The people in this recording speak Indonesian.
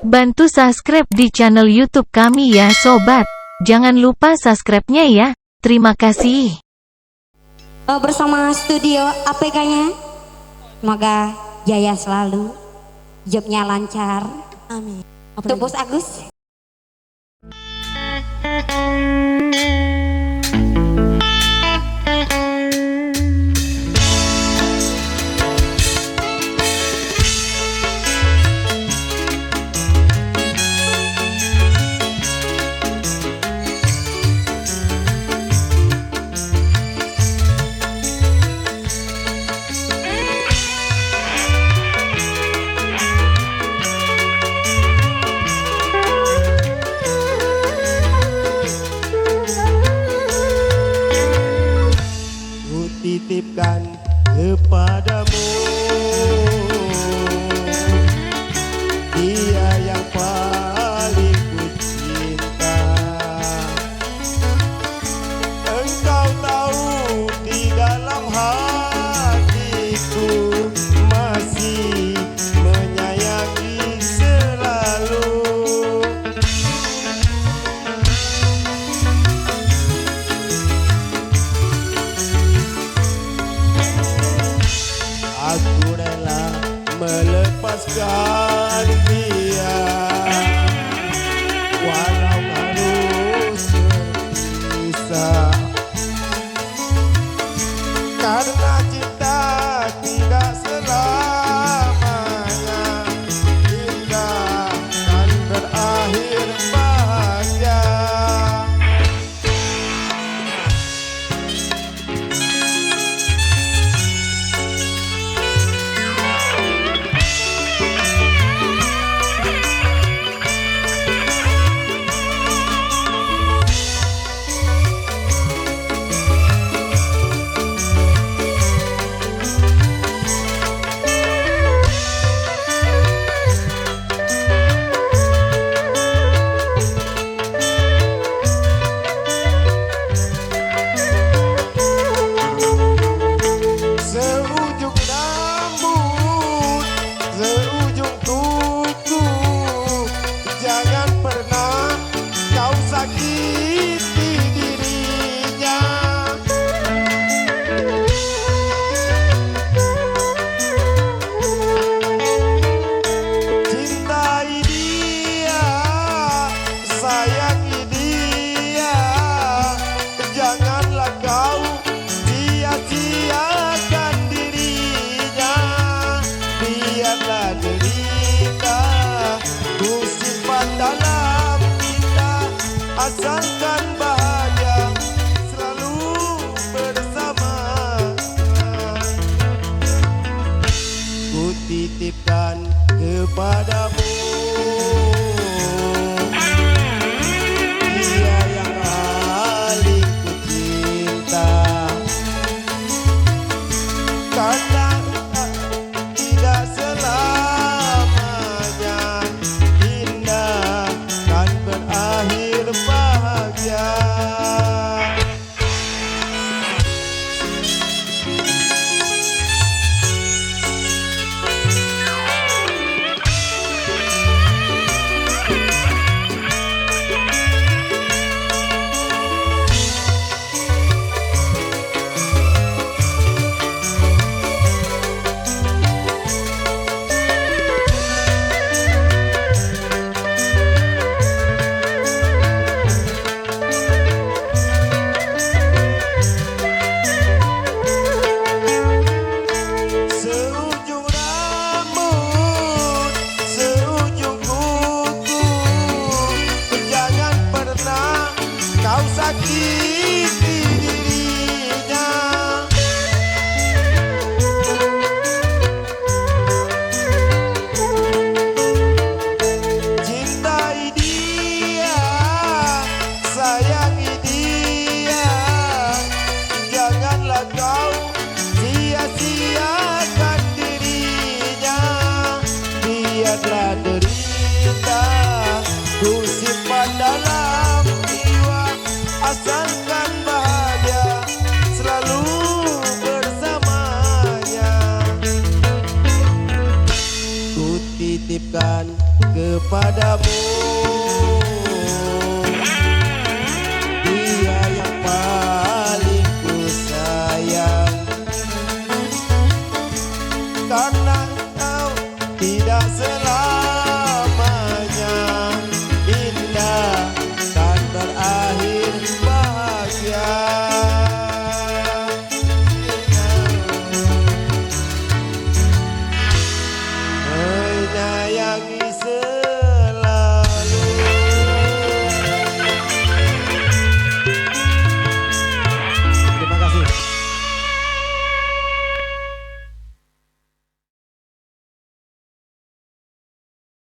Bantu subscribe di channel YouTube kami ya sobat. Jangan lupa subscribe-nya ya. Terima kasih. Bersama studio APK-nya, semoga jaya selalu, jobnya lancar. Amin. Untuk Bos Agus. Titipkan kepadamu dia yang paling ku cinta. Engkau tahu di dalam hatiku masih menyayangi selalu. Aku rela melepaskan dia, walau harus berpisah. Karena cinta tidak selamanya indah dan berakhir bahagia. Seujung rambut, seujung kuku, jangan pernah kau sakiti dirinya. Cintai dia, sayangi dia, janganlah kau sia-siakan dirinya. Biarlah derita ku simpan dalam kita, asalkan bahagia selalu bersama. Ku titipkan kepadamu dia yang paling ku cinta. Karena tidak selamanya indah dan berakhir bahagia. Seujung rambut, seujung kuku, jangan pernah kau sakiti dirinya. Cintai dia, sayangi dia, janganlah kau sia-siakan dirinya. Biarlah derita ku simpan dalam jiwa, asalkan bahagia selalu bersamanya. Ku titipkan kepadamu. Dia yang paling ku sayang, karena engkau tidak selalu